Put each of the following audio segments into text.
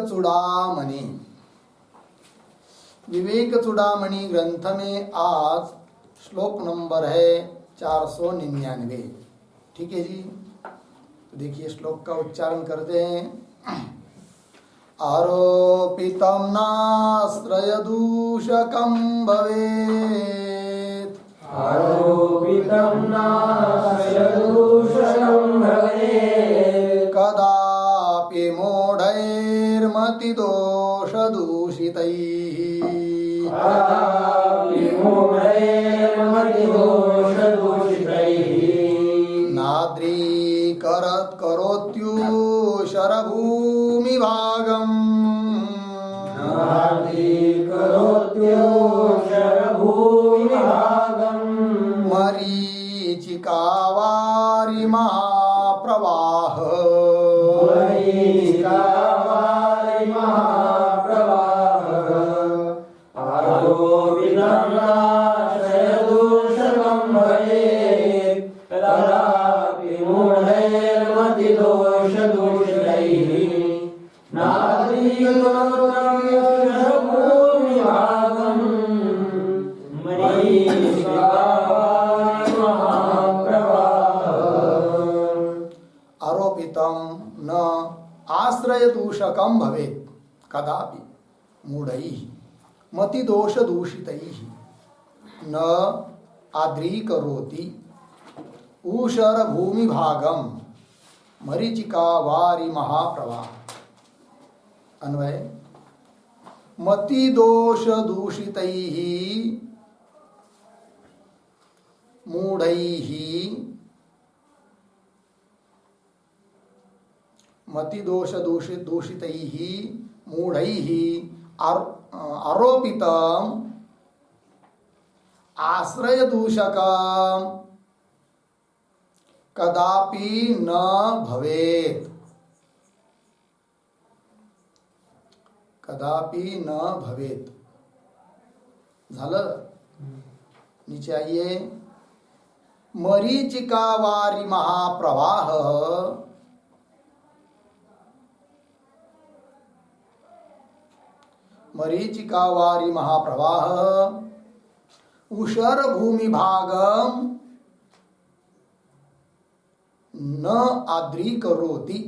चूड़ामणि। विवेक चूड़ामणि ग्रंथ में आज श्लोक नंबर है 499। ठीक है जी, तो देखिए श्लोक का उच्चारण करते हैं। आरोपितं नाश्रय दूषकं भवेत्। आरोपितं नाश्रय दूषकं भवेत्। कदापि मूढैर्मति दोष दूषितैः। कदापि मूढैर्मति दोष दूषितैः। नाद्रीकरत् करोत्युषरभूमिभागम्। नाद्रीकरोत्युषरभूमिभागम्। मरीचिकावारि महाप्रवाह। मरीचिकावारि महाप्रवाह। आरोपितं नाश्रय दूषकं भवेत्। कदापि मूढैर्मति दोष दूषितैः। नाद्रीकरोत्युषरभूमिभागम्। मरीचिकावारि महाप्रवाह। आरोपितं न आश्रय दूषकं भवेत्। कदापि मूढैः मति दोष दूषितैः। न आद्रीकरोति ऊषर भूमिभागम मरीचिकावारि महाप्रवाह। अन्वय मति दोष दूषितैः मूढैः। मति दोष दूषितैः मूढैः आरोपितं आश्रय दूषकं कदापि न भवेत्। कदापि न भवेत् झालं। नीचे आइए। मरीचिकावारि महाप्रवाह। मरीचिकावारि महाप्रवाह उषर भूमिभागम न आद्रीकरोति।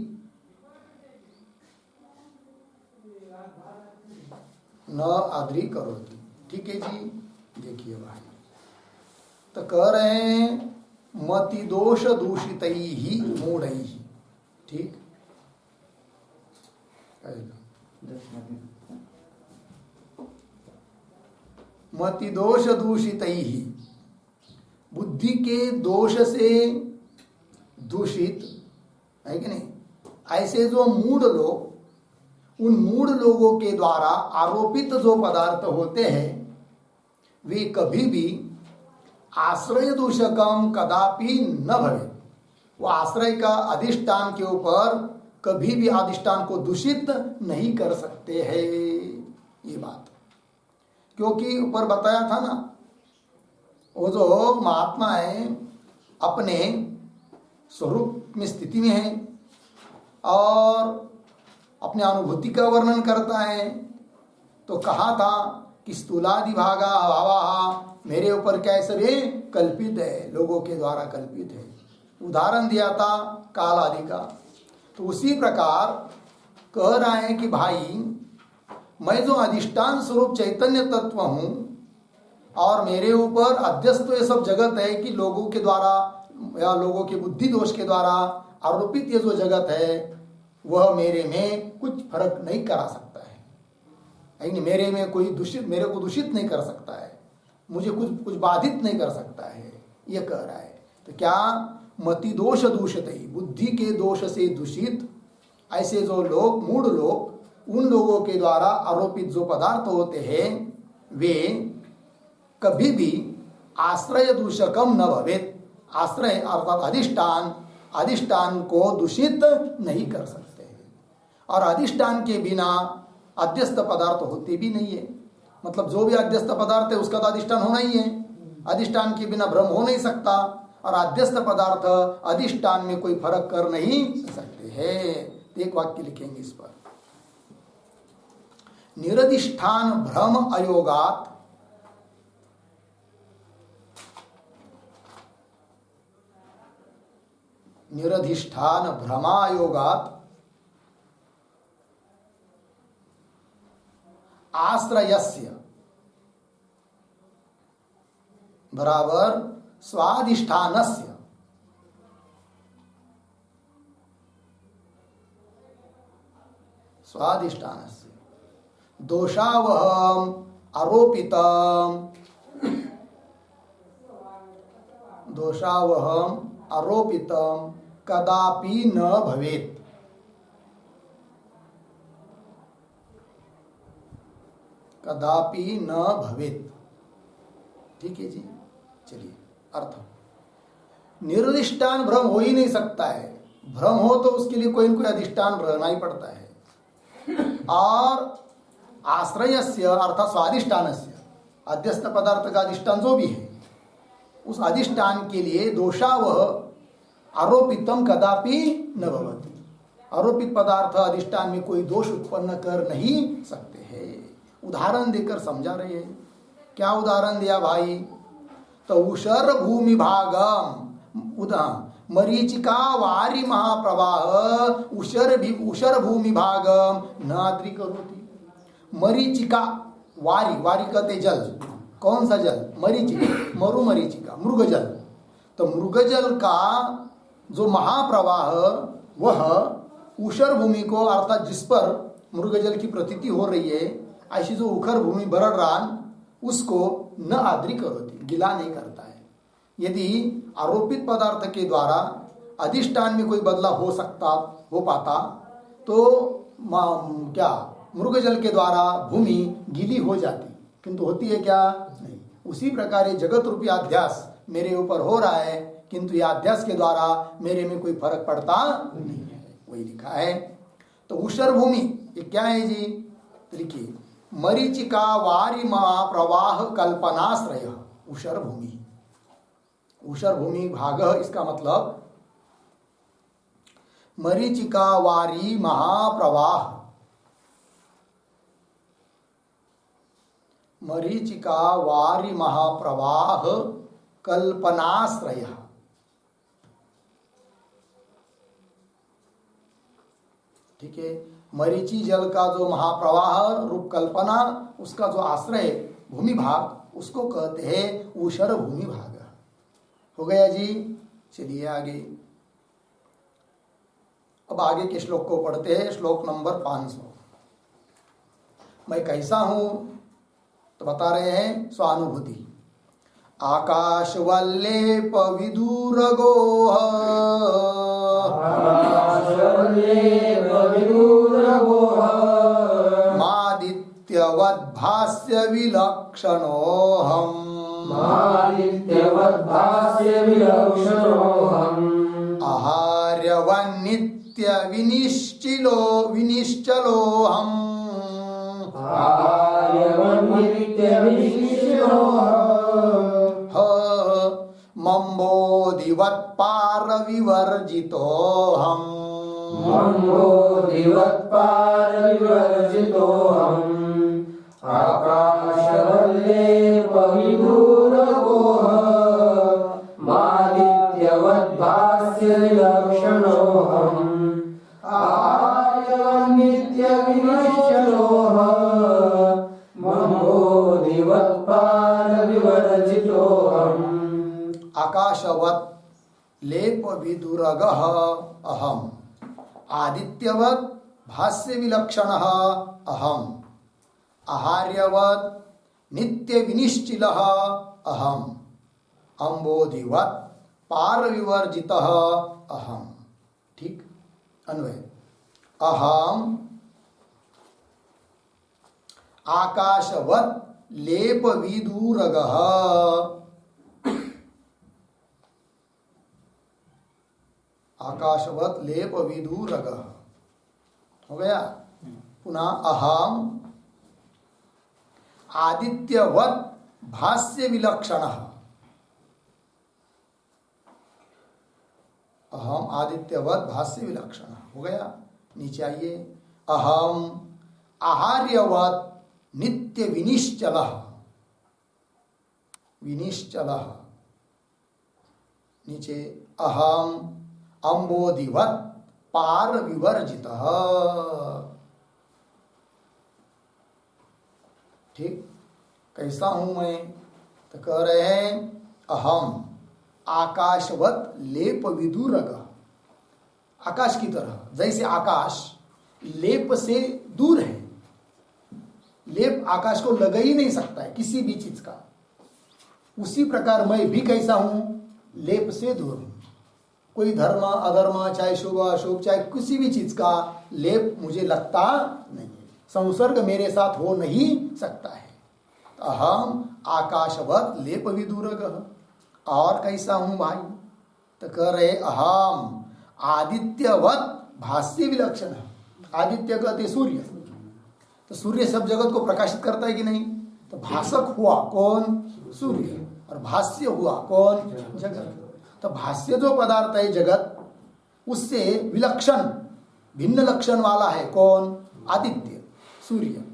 न आद्रीकरोति। ठीक है जी, देखिए भाई, तो कह रहे हैं मति दोष दूषितैः मूढैः। ठीक, मति दोष दूषितैः, बुद्धि के दोष से दूषित है कि नहीं, ऐसे जो मूढ़ लोग, उन मूढ़ लोगों के द्वारा आरोपित जो पदार्थ होते हैं वे कभी भी आश्रय दूषकम कदापि न भवे। वो आश्रय का अधिष्ठान के ऊपर कभी भी अधिष्ठान को दूषित नहीं कर सकते हैं। ये बात क्योंकि ऊपर बताया था ना, वो जो महात्मा है अपने स्वरूप में स्थिति में है और अपने अनुभूति का वर्णन करता है। तो कहा था कि स्थूलादि भागा भावा मेरे ऊपर कैसे भी कल्पित है, लोगों के द्वारा कल्पित है। उदाहरण दिया था काल आदि का। तो उसी प्रकार कह रहा है कि भाई मैं जो अधिष्ठान स्वरूप चैतन्य तत्व हूँ और मेरे ऊपर अध्यस्त ये सब जगत है कि लोगों के द्वारा या लोगों के बुद्धि दोष के द्वारा आरोपित ये जो जगत है वह मेरे में कुछ फर्क नहीं करा सकता है। यानी मेरे में कोई दूषित, मेरे को दूषित नहीं कर सकता है, मुझे कुछ बाधित नहीं कर सकता है, ये कह रहा है। तो क्या मति दोष दूषित है, बुद्धि के दोष से दूषित ऐसे जो लोग, मूढ़ लोग, उन लोगों के द्वारा आरोपित जो पदार्थ होते हैं वे कभी भी आश्रय दूषकम न भवेत्। आश्रय अर्थात अधिष्ठान को दूषित नहीं कर सकते हैं। और अधिष्ठान के बिना अध्यस्त पदार्थ होते भी नहीं है। मतलब जो भी अध्यस्त पदार्थ है उसका तो अधिष्ठान होना ही है। अधिष्ठान के बिना ब्रह्म हो नहीं सकता और अध्यस्त पदार्थ अधिष्ठान में कोई फर्क कर नहीं सकते हैं। एक वाक्य लिखेंगे इस पर। निरधिष्ठान भ्रम अयोगात निरधिष्ठान भ्रमायोगात आश्रयस्य बराबर स्वाधिष्ठानस्य दोषावहम आरोपितम कदापि न भवेत्। कदापि न भवेत्। ठीक है जी। चलिए अर्थ, निर्दिष्टान भ्रम हो ही नहीं सकता है। भ्रम हो तो उसके लिए कोई न कोई अधिष्ठान रहना ही पड़ता है। और आश्रयस्य अर्थात स्वाधिष्ठानस्य, अध्यस्त पदार्थ का अधिष्ठान जो भी है, उस अधिष्ठान के लिए दोषावह आरोपितम कदापि न भवति। आरोपित पदार्थ अधिष्ठान में कोई दोष उत्पन्न कर नहीं सकते हैं। उदाहरण देकर समझा रहे हैं। क्या उदाहरण दिया भाई? तो उषर भूमि भागम मरीचिका वारी महाप्रवाह उषर भूमि भागम नाद्रि करोति। मरीचिका वारी कहते जल। कौन सा जल? मरीचिका, मरीचिका, मृगजल। तो मृगजल का जो महाप्रवाह वह उषर भूमि को, अर्थात जिस पर मृगजल की प्रतीति हो रही है, ऐसी जो उखर भूमि बरड़रान, उसको न आद्रि करोति, गिला नहीं करता है। यदि आरोपित पदार्थ के द्वारा अधिष्ठान में कोई बदलाव हो पाता तो क्या मृगजल के द्वारा भूमि गीली हो जाती, किंतु होती है क्या? नहीं। उसी प्रकार जगत रूपी अध्यास मेरे ऊपर हो रहा है, किंतु यह अध्यास के द्वारा मेरे में कोई फर्क पड़ता नहीं है। वही लिखा है। तो उषर भूमि ये क्या है जी? लिखिए, मरीचिका वारी महाप्रवाह कल्पनाश्रय उषर भूमि। उषर भूमि भाग, इसका मतलब मरीचिका वारी महाप्रवाह, मरीचिका वारी महाप्रवाह कल्पनाश्रय। ठीक है। मरीचि जल का जो महाप्रवाह रूप कल्पना, उसका जो आश्रय भूमि भाग, उसको कहते हैं उषर भूमि भाग। हो गया जी। चलिए आगे। अब आगे के श्लोक को पढ़ते हैं। श्लोक नंबर 500। मैं कैसा हूं तो बता रहे हैं स्वानुभूति। आकाशवल्लेप विदूरगोह मादित्यवद्भास्य विलक्षणोऽहम् आहार्यवन्नित्य विनिश्चलोऽहम् मम्बोधिवत्पारविवर्जितोऽहम् आकाशवल्लेपविदूरगोः मादित्यवद्भास्य विलक्षणोऽहम् आहार्यवन्नित्यविनिश्चलोऽहम् मम्बोधिवत्पारविवर्जितोऽहम्। आकाशवत् लेप विदुरगः अहम, आदित्यवत् भास्य विलक्षणः अहम, आहार्यवत् नित्य विनिश्चिलः अहम, अम्बोधिवत् पार विवर्जितः अहम। ठीक। अन्वय। अहम आकाशवत् लेप विदूरगः, आकाशवत लेप विदूरगः। हो गया। पुनः अहम आदित्यवत भास्य विलक्षणः, अहम आदित्यवत भास्य विलक्षणः। हो गया। नीचे आइए। अहम आहार्यवत नित्य विनिश्चलः, विनिश्चलः नीचे अहम अम्बोधिवत पार विवर्जितः। ठीक, कैसा हूं मैं? तो कह रहे हैं अहम आकाशवत लेप विदूरग, आकाश की तरह, जैसे आकाश लेप से दूर है, लेप आकाश को लगा ही नहीं सकता है किसी भी चीज का, उसी प्रकार मैं भी कैसा हूं? लेप से दूर हूं। कोई धर्म अधर्म, चाहे शुभ अशुभ, चाहे किसी भी चीज का लेप मुझे लगता नहीं है, संसर्ग मेरे साथ हो नहीं सकता है। तो अहम आकाशवत लेप विदूरग। और कैसा हूं भाई? तो कह रहे अहम आदित्यवत भाष्य विलक्षण। आदित्य कहते सूर्य, तो सूर्य सब जगत को प्रकाशित करता है कि नहीं? तो भाषक हुआ कौन? सूर्य, और भाष्य हुआ कौन? जगत। तो भाष्य जो पदार्थ है जगत, उससे विलक्षण भिन्न लक्षण वाला है कौन? आदित्य, सूर्य।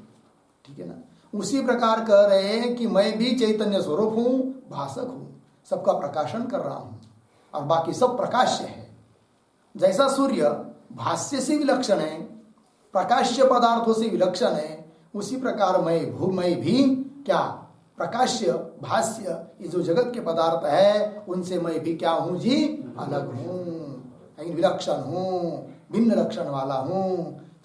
ठीक है ना? उसी प्रकार कह रहे हैं कि मैं भी चैतन्य स्वरूप हूं, भाषक हूं, सबका प्रकाशन कर रहा हूं, और बाकी सब प्रकाश्य है। जैसा सूर्य भाष्य से विलक्षण है, प्रकाश्य पदार्थों से विलक्षण है, उसी प्रकार मैं भी क्या? प्रकाश्य भाष्य, ये जो जगत के पदार्थ है उनसे मैं भी क्या हूं जी? अलग हूं, लेकिन विलक्षण हूं, भिन्न लक्षण वाला हूं,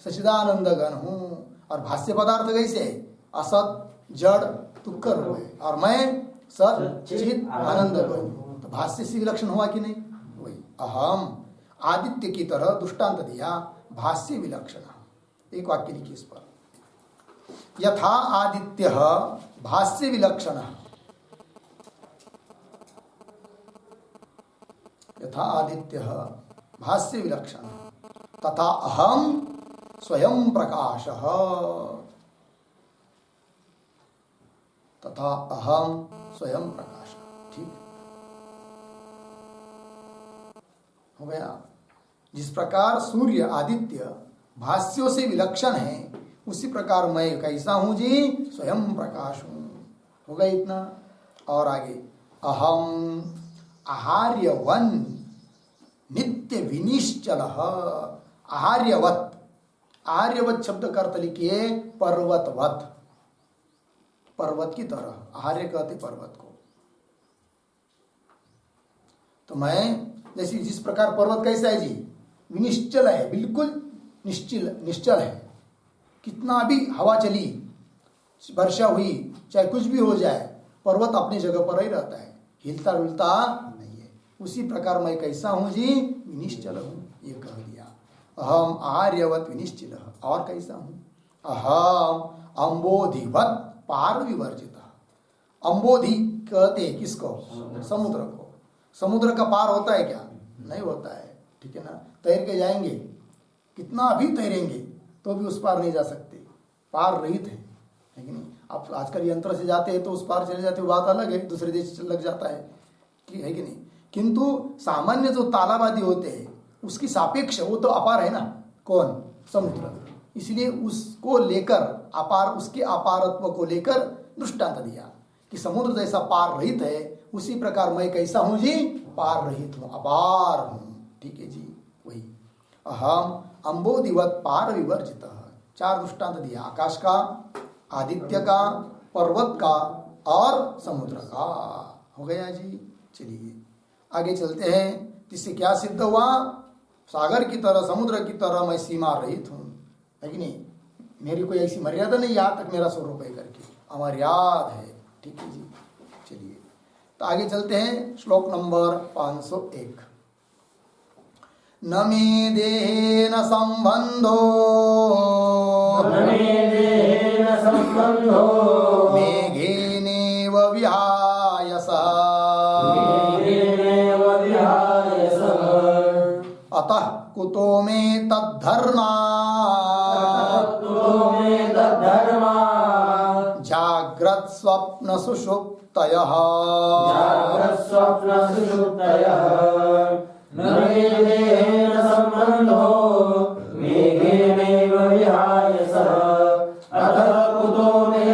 सच्चिदानंद घन हूं। और भाष्य पदार्थ कैसे? असत जड़ दुख रूप है, और मैं सत चित आनंद घन हूं। तो भाष्य से विलक्षण हुआ कि नहीं? वही अहम आदित्य की तरह दृष्टांत दिया, भाष्य विलक्षण। एक वाक्य लिखिए इस पर, यथा आदित्य भाष्य विलक्षण, यथा आदित्य भाष्य विलक्षण, तथा अहम स्वयं प्रकाश, तथा अहम स्वयं प्रकाश। ठीक हो गया? जिस प्रकार सूर्य आदित्य भाष्यों से विलक्षण है, उसी प्रकार मैं कैसा हूं जी? स्वयं प्रकाश हूं। हो गया इतना? और आगे अहम आहार्यवन नित्य विनिश्चल। आहार्यवत, आहार्यवत शब्द का अर्थ लिखिए पर्वतवत, पर्वत की तरह। आहार्य कहते पर्वत को। तो मैं जैसे जिस प्रकार पर्वत कैसा है जी? विनिश्चल है, बिल्कुल निश्चल है। कितना भी हवा चली, वर्षा हुई, चाहे कुछ भी हो जाए, पर्वत अपनी जगह पर ही रहता है, हिलता डुलता नहीं है। उसी प्रकार मैं कैसा हूं जी? विनिश्चल हूं, ये कह दिया। अहम आर्यवत विनिश्चल। और कैसा हूं? अहम अम्बोधिवत पार विवर्जित। अम्बोधि कहते हैं किसको? समुद्र को। समुद्र का पार होता है क्या? नहीं होता है। ठीक है ना? तैर के जाएंगे, कितना भी तैरेंगे तो भी उस पार नहीं जा सकते, पार रहित है कि नहीं? आप आजकल यंत्र से जाते हैं तो उस पार चले जाते हो, बात अलग है, दूसरे देश लग जाता है कि है कि नहीं? किंतु सामान्य जो तालाबादी होते हैं उसकी सापेक्ष वो तो अपार है ना। कौन? समुद्र। इसलिए उसको लेकर अपार, उसके अपारत्व को लेकर दृष्टांत दिया कि समुद्र जैसा पार रहित है, उसी प्रकार मैं कैसा हूं जी? पार रहित हूं, अपार हूं। ठीक है जी? वही अहम अम्बोधिवत पार विवर्जित। चार दृष्टांत दिया, आकाश का, आदित्य का, पर्वत का और समुद्र का। हो गया जी? चलिए आगे चलते हैं। इससे क्या सिद्ध हुआ? सागर की तरह, समुद्र की तरह मैं सीमा रहित हूं, है कि नहीं? मेरी कोई ऐसी मर्यादा नहीं यहाँ तक मेरा स्वरूप है करके, अमर्याद है। ठीक है जी? चलिए तो आगे चलते हैं। श्लोक नंबर 501। न मे देहेन संबंधो, न मे देहेन संबंधो, मेघेनेव विहायसः, मेघेनेव विहायसः, अतः कुतो मे तद्धर्मा, कुतो मे तद्धर्मा, जाग्रत् स्वप्न सुषुप्तयः, जाग्रत् स्वप्न सुषुप्तयः। न मे देहेन संबंधो, मेघेनैव विहायसः, अतः कुतो मे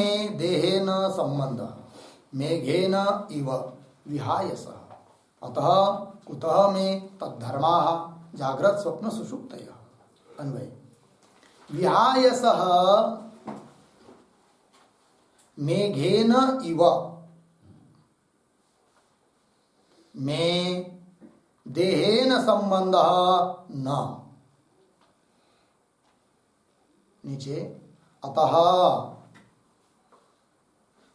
में देहेन संबंध मेघेन इव विहायसः अतः कुतः में तद्धर्माः जाग्रत स्वप्न सुषुप्तयः। अन्वय विहायसः मेघेन इव में देहेन संबंधः न। नीचे अतः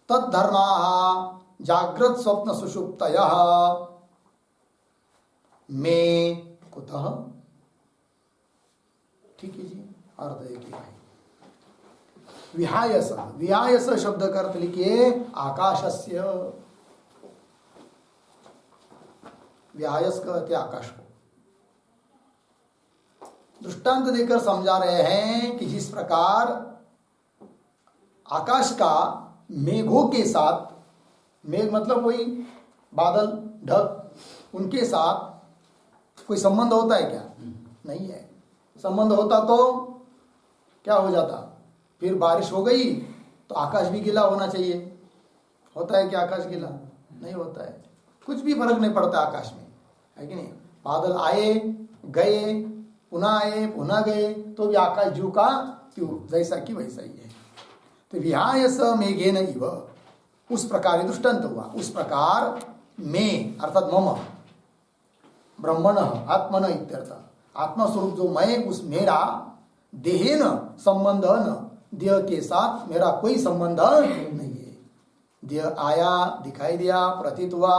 तद्धर्माः जाग्रत स्वप्न सुषुप्तयः में कुतः। ठीक है जी, अर्थ एक ही है। विहायस, विहायस शब्द का अर्थ लिखिए आकाशस्य। विहायस कहते आकाश को। दृष्टांत देकर समझा रहे हैं कि जिस प्रकार आकाश का मेघों के साथ, मेघ मतलब वही बादल ढक, उनके साथ कोई संबंध होता है क्या? नहीं है। संबंध होता तो क्या हो जाता? फिर बारिश हो गई तो आकाश भी गीला होना चाहिए। होता है क्या आकाश गीला? नहीं होता है। कुछ भी फर्क नहीं पड़ता आकाश में, है कि नहीं? बादल आए गए, पुनः आए पुनः गए, तो भी आकाश जू का त्यों, जैसा कि वैसा ही है। तो विहायस मेघेन इव, उस प्रकार दृष्टांत हुआ। उस प्रकार में अर्थात मम ब्रह्मण आत्मन इत्यर्थ, आत्मस्वरूप जो मैं, उस मेरा देहेन संबंध न, देह के साथ मेरा कोई संबंध नहीं है। देह आया, दिखाई दिया, प्रतीत हुआ,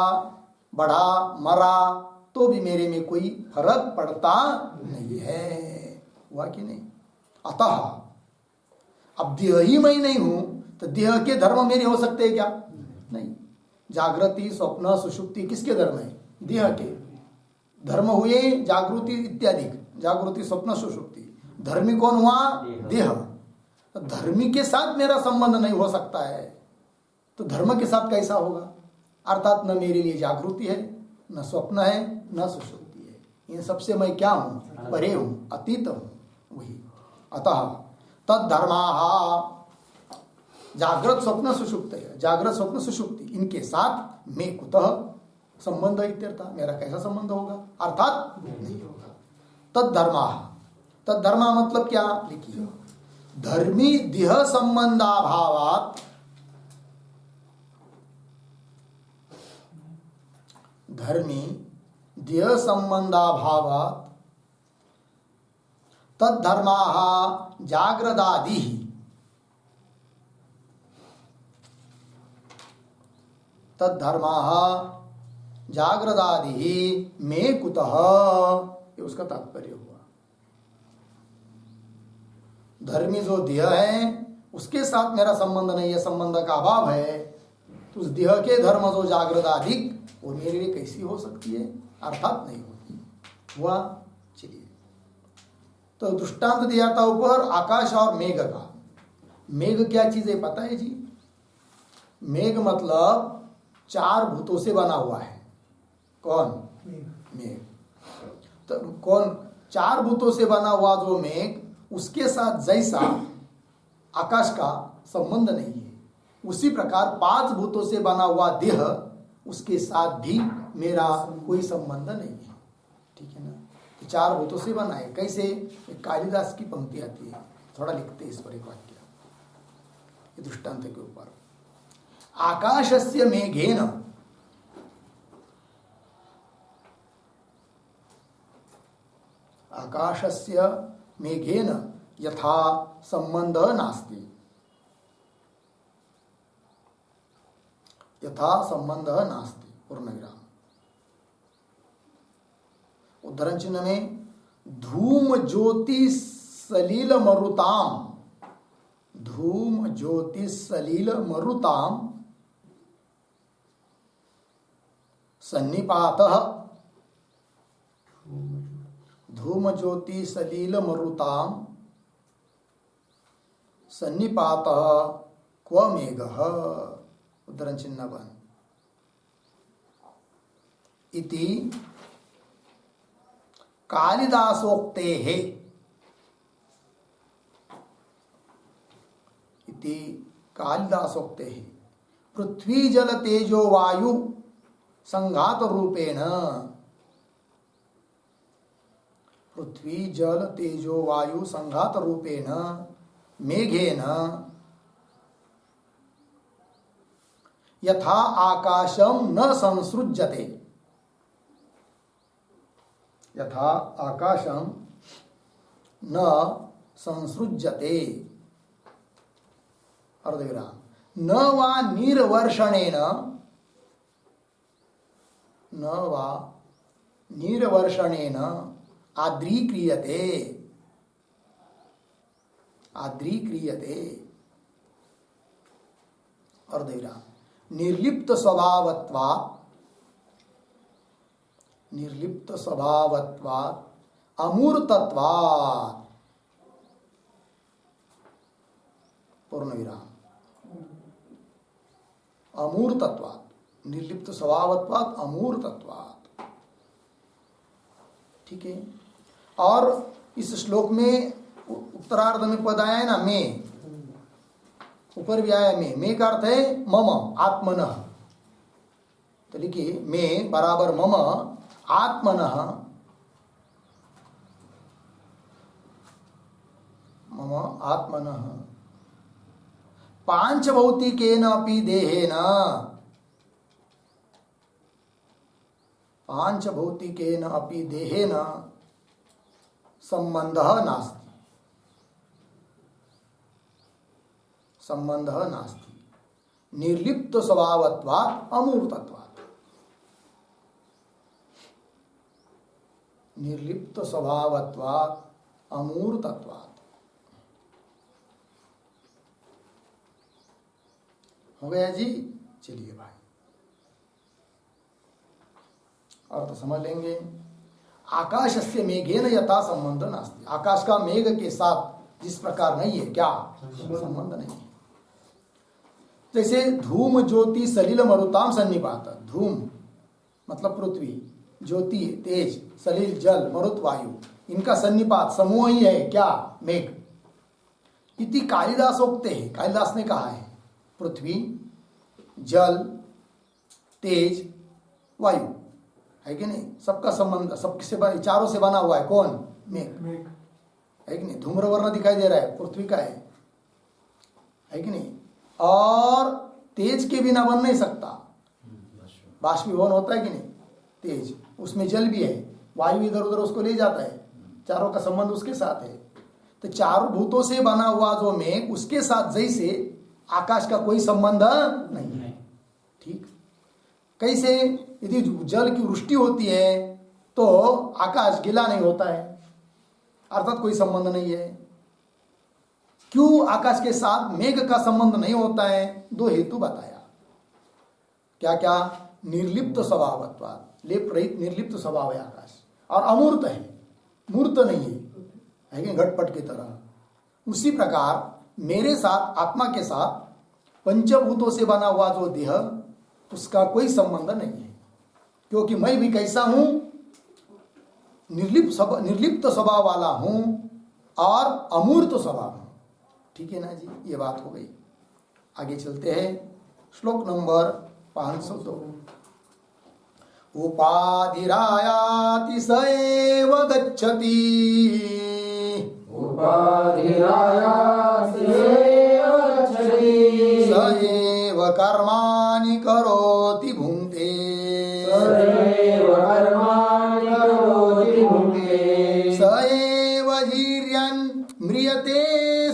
बढ़ा, मरा, तो भी मेरे में कोई फर्क पड़ता नहीं है। हुआ कि नहीं? अतः अब देह ही मैं नहीं हूं तो देह के धर्म मेरे हो सकते हैं क्या? नहीं। जागृति स्वप्न सुषुप्ति किसके धर्म है? देह के धर्म हुए। जागृति इत्यादि, जागृति स्वप्न सुषुप्ति, धर्मी कौन हुआ? देह। तो धर्मी के साथ मेरा संबंध नहीं हो सकता है, तो धर्म के साथ कैसा होगा? अर्थात न मेरे लिए जागृति है, न स्वप्न है, न सुषुप्ति है। इन सबसे मैं क्या हूं? परे हूं, अतीत हूं। वही अतः तद्धर्माः जागृत स्वप्न सुषुप्त, जागृत स्वप्न सुषुप्ति, इनके साथ मैं कुतः संबंध इत्यर्थ, मेरा कैसा संबंध होगा? अर्थात नहीं होगा। तद्धर्माः, तद्धर्मा मतलब क्या? लिखिए धर्मी देह संबंधाभावात्, धर्मी देह संबंधाभावात् तद्धर्माः जाग्रदादि, तद्धर्माः जाग्रदादि में कुतः, ये उसका तात्पर्य हुआ। धर्मी जो देह है उसके साथ मेरा संबंध नहीं है, संबंध का अभाव है, तो उस देह के धर्म जो जागृदाधिक, वो मेरे लिए कैसी हो सकती है? अर्थात नहीं होती। हुआ। चलिए, तो दृष्टांत दिया था ऊपर आकाश और मेघ का। मेघ क्या चीज है पता है जी? मेघ मतलब चार भूतों से बना हुआ है। कौन? मेघ। तो कौन? चार भूतों से बना हुआ जो मेघ, उसके साथ जैसा आकाश का संबंध नहीं है, उसी प्रकार पांच भूतों से बना हुआ देह, उसके साथ भी मेरा कोई संबंध नहीं है। ठीक है ना? तो चार भूतों से बना है। कैसे? एक कालिदास की पंक्ति आती है, थोड़ा लिखते इस पर एक वाक्य, ये दृष्टांत के ऊपर। आकाशस्य मेघेन, आकाशस्य मेघेन यथा संबंध नास्ति, यथा संबंध नास्ति, पूर्णविराम। उद्धरण चिन्ह में धूम ज्योति सलील मरुताम, धूम ज्योति सलील मरुताम सन्निपातः, धूम ज्योति सलील मरुताम सन्निपातः क्व मेघः, उद्धरण चिन्ह बन इति कालिदासोक्तेः, इति कालिदासोक्ते पृथ्वी जल तेजो वायु संघात रूपेण, पृथ्वी जल तेजो वायु संघात रूपेण मेघेन यथा आकाशम न संसृज्यते, यथा आकाशम न संसृज्यते अर्धविराम न वा निर्वर्षणेन, न वा निर्वर्षणेन आद्रीक्रियते, आद्रीक्रियते अर्धविराम निर्लिप्त स्वभावत्वात्, निर्लिप्त स्वभावत्वात् अमूर्तत्वात् पूर्णविराम अमूर्तत्वात्, निर्लिप्त स्वभावत्वात् अमूर्तत्वात्। ठीक है। और इस श्लोक में उत्तरार्ध में पद आया है ना मैं, ऊपर भी आया मैं का अर्थ है मम आत्मनः, तो लिखिए मैं बराबर मम आत्मनः, मम आत्मनः पांचभौतिकेन अपि देहेन, पांचभौतिकेन अपि देहेन संबंधः नास्ति, संबंधः नास्ति निर्लिप्त स्वभावत्वात् अमूर्तत्वात्, निर्लिप्त स्वभावत्वात् अमूर्तत्वात्। हो गया जी। चलिए भाई और तो समझ लेंगे। आकाशस्य मेघेन यथा संबंध नास्ति, आकाश का मेघ के साथ जिस प्रकार नहीं है, क्या संबंध नहीं है। जैसे धूम ज्योति सलिल मरुताम सन्निपात, धूम मतलब पृथ्वी, ज्योति तेज, सलिल जल, मरुत वायु, इनका सन्निपात समूह ही है क्या, मेघ। इति कालिदासोक्ते है, कालिदास ने कहा है पृथ्वी जल तेज वायु है कि नहीं, सबका संबंध, सबसे चारों से बना हुआ है कौन, मेघ है कि नहीं। धूम्रवर्ण दिखाई दे रहा है, पृथ्वी का है कि नहीं। और तेज के बिना बन नहीं सकता, बाष्पीभवन होता है कि नहीं, तेज उसमें जल भी है, वायु इधर उधर उसको ले जाता है, चारों का संबंध उसके साथ है। तो चारों भूतों से बना हुआ जो मेघ, उसके साथ जैसे आकाश का कोई संबंध नहीं है। ठीक, कैसे, यदि जल की वृष्टि होती है तो आकाश गीला नहीं होता है, अर्थात कोई संबंध नहीं है। क्यों आकाश के साथ मेघ का संबंध नहीं होता है, दो हेतु बताया। क्या क्या, निर्लिप्त स्वभावत्वात्, लेप रहित निर्लिप्त स्वभाव है आकाश, और अमूर्त है, मूर्त नहीं है कि घटपट की तरह। उसी प्रकार मेरे साथ, आत्मा के साथ पंचभूतों से बना हुआ जो देह, उसका कोई संबंध नहीं है, क्योंकि मैं भी कैसा हूं, निर्लिप्त स्वभाव वाला हूं और अमूर्त स्वभाव हूं। ठीक है ना जी, ये बात हो गई। आगे चलते हैं, श्लोक नंबर 502। उपाधिरायाति स एव गच्छति, उपाधिरायाति स एव गच्छति, स एव कर्माणि करोति भुङ्क्ते, स एव कर्माणि करोति भुङ्क्ते, स एव धीर्यन् म्रियते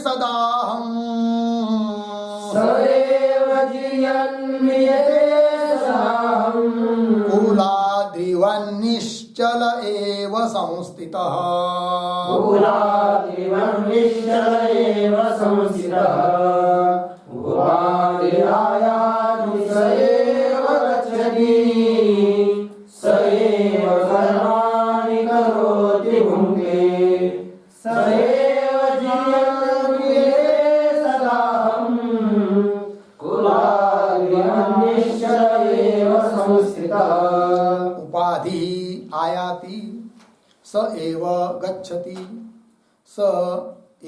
सदाहम्, स एव जियन् म्रियते सदाहम्, कुलाद्रिवन्निश्चल एव संस्थितः, कुलाद्रिवन्निश्चल एव संस्थितः, उपाधिरायाति स एव गच्छति, स एव कर्माणि करोति भुङ्क्ते, स एव जियन् म्रियते सदाहम्, कुलाद्रिवन्निश्चल एव संस्थितः। उपाधि आयाति स एव गच्छति, स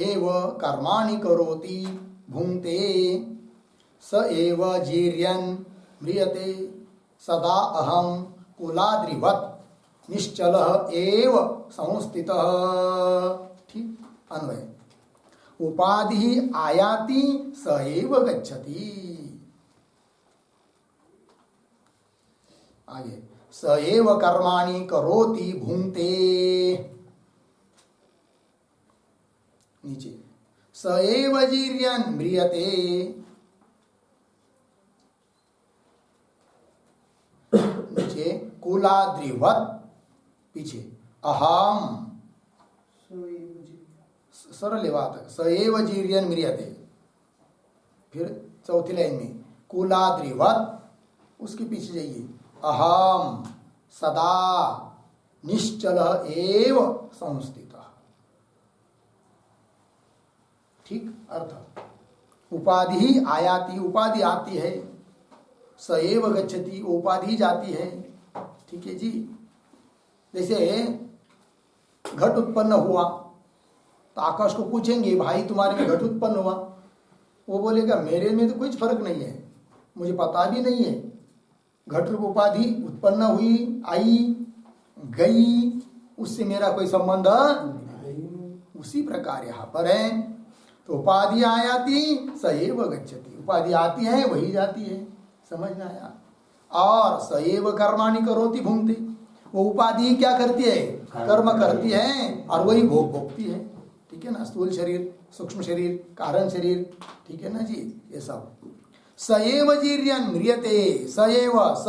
एव कर्माणि करोति भुङ्क्ते, स एव जीर्यन् म्रियते सदा अहम कुलाद्रिवत् निश्चलः एव संस्थितः। ठीक अन्वय। उपाधि आयाति स एव गच्छति। आगे स एव कर्माणि करोति भुंक्ते। नीचे स एव जीर्यन् म्रियते। नीचे कुलाद्रिवत्। पीछे अहम सरल बात है। स एव जीर्यन् म्रियते। फिर चौथी लाइन में कुलाद्रिवत्, उसके पीछे जाइए अहम सदा निश्चल एव संस्थितः। ठीक अर्थ। उपाधि आयाति, उपाधि आती है, स एव गच्छति, उपाधि जाती है। ठीक है जी। जैसे घट उत्पन्न हुआ तो आकाश को पूछेंगे भाई तुम्हारे में घट उत्पन्न हुआ, वो बोलेगा मेरे में तो कुछ फर्क नहीं है, मुझे पता भी नहीं है। घट रूप उपाधि उत्पन्न हुई, आई, गई, उससे मेरा कोई संबंध नहीं। उसी प्रकार यहाँ पर है। तो उपाधि आयाति स एव गच्छति, उपाधि आती है वही जाती है। समझ में आया। और स एव कर्माणि करोति भुंक्ते, वो उपाधि क्या करती है? कर्म करती है और वही भोग भोगती है। ठीक है ना। स्थूल शरीर, सूक्ष्म शरीर, कारण शरीर। ठीक है ना जी। ये सब स एव जीर्यन् म्रियते। स एव स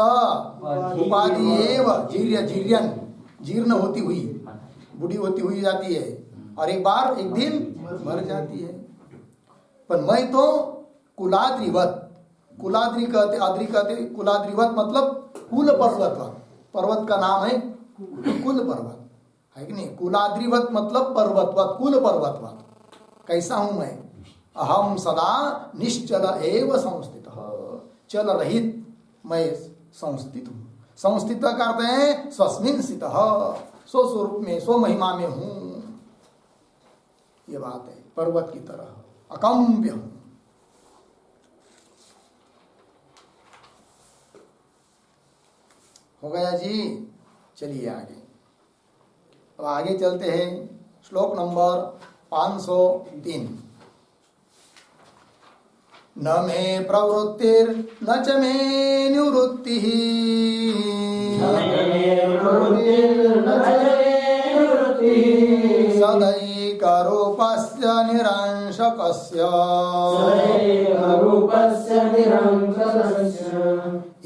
उपाधि एव जीर्य, जीर्यन् जीर्ण होती हुई, बूढ़ी होती हुई जाती है और एक बार एक दिन मर जाती है। पर मैं तो कुलाद्रिवत, कुलाद्रि कहते, आद्रि कहते, कुलाद्रिवत मतलब कुल पर्वत। पर्वत का नाम है कुल पर्वत, है कि नहीं। कुलाद्रिवत मतलब पर्वतवत, कुल पर्वतवत। कैसा हूं मैं? अहम सदा निश्चल एव संस्थितः, चल रहित मैं संस्थित हूं। संस्थित करते हैं स्वस्मिन् स्थितः, स्व स्वरूप में, स्व महिमा में हूं। ये बात है। पर्वत की तरह अकम्प्य हूं। हो गया जी। चलिए आगे। अब आगे चलते हैं। श्लोक नंबर 503। न मे प्रवृत्तिर न च मे निवृत्तिः, सदैकरूपस्य निरंशकस्य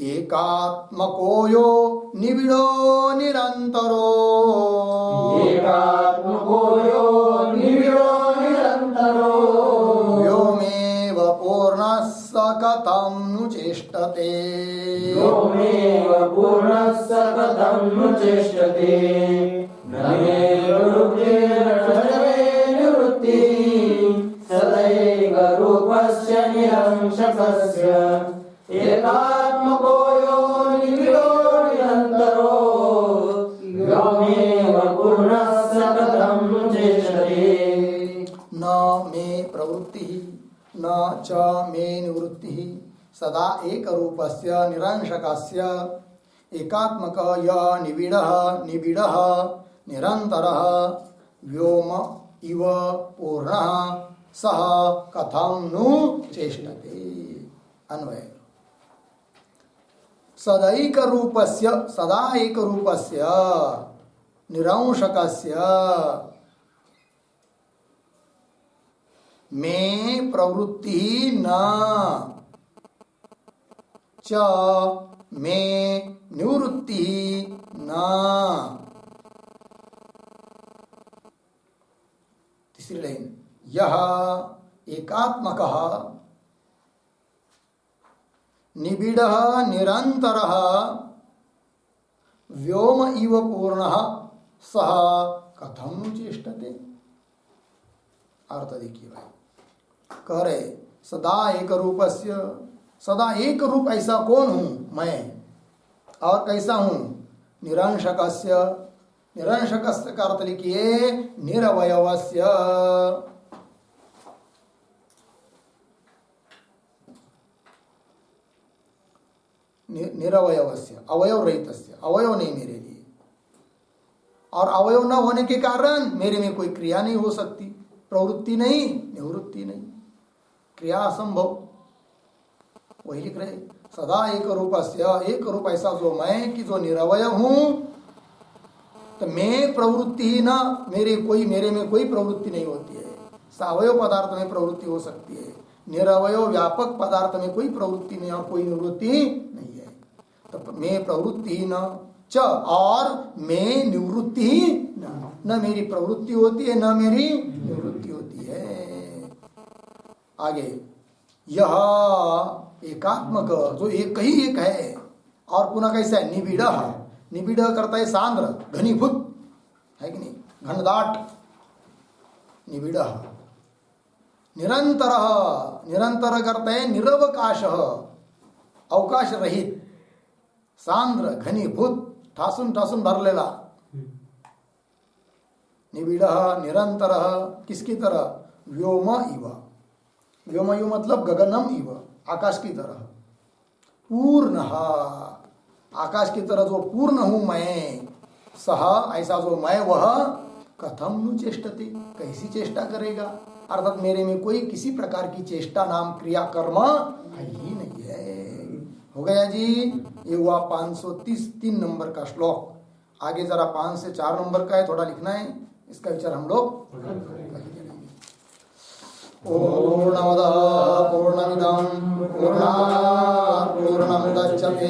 एकात्मको यो निबिडो निरन्तरो व्योमेव पूर्णः स कथं नु चेष्टते। सदैकरूपस्य निरंशकस्य एकात्मको यो निबिडो निरन्तरो व्योमेव पूर्णः स कथं नु चेष्टते। न मे प्रवृत्ति न च मे निवृत्ति सदा एक रूपस्य निरंशकस्य एकात्मक य निबिडः निबिडः निरन्तरः व्योम इव पूर्णः सः कथं नु चेष्टते। अन्वय। सदैक रूपस्य, सदा एक रूपस्य, निरंशकस्य मे प्रवृत्ति न च मे निवृत्ति न। तीसरी लाइन। यह एकात्मकः निबिडः निरन्तरः व्योम इव पूर्णः सः कथं नु चेष्टते। अर्थ देखिए भाई। कह रहे सदा एक रूपस्य, सदा एक रूप ऐसा कौन हूं मैं, और कैसा हूं? निरंशकस्य, निरंशकस्य का अर्थ लिखिए निरवयवस्य। निरवयवस्य, अवयव रहितस्य, अवयव नहीं मेरे लिए, और अवयव न होने के कारण मेरे में कोई क्रिया नहीं हो सकती, प्रवृत्ति नहीं, निवृत्ति नहीं, क्रिया असंभव। वही लिख रहे सदा एक रूपस्य, एक रूप ऐसा जो मैं कि जो निरवय हूं, तो मैं प्रवृत्ति ही ना, मेरे में कोई प्रवृत्ति नहीं होती है। सावयव पदार्थ में प्रवृत्ति हो सकती है, निरवय व्यापक पदार्थ में कोई प्रवृत्ति नहीं और कोई निवृत्ति नहीं है। तो मैं प्रवृत्ति न च, और मैं निवृत्ति ही न मेरी प्रवृत्ति होती है न मेरी निवृत्ति होती है। आगे यह एकात्मक जो एक ही एक है, और पुनः कैसा है, निबिड़, निबिड़ करता है सांद्र, घनीभूत है कि नहीं, घनदाट, निबिड़। निरंतर, निरंतर करता है निरवकाश, अवकाश रहित, सांद्र, घनीभूत, ठासून ठासून भरलेला, निबिड़ निरंतर, किसकी तरह, व्योम इव, व्योम इव मतलब गगनम इव, आकाश की तरह, पूर्ण, आकाश की तरह जो पूर्ण हूं मैं, सह ऐसा जो मैं वह, कथम नु चेष्टते, कैसी चेष्टा करेगा, अर्थात मेरे में कोई किसी प्रकार की चेष्टा नाम क्रिया कर्म है ही नहीं है। हो गया जी, ये हुआ 533 नंबर का श्लोक। आगे जरा 5 से 4 नंबर का है, थोड़ा लिखना है, इसका विचार हम लोग करेंगे। पूर्णमदः पूर्णमिदं पूर्णात् पूर्णमुदच्यते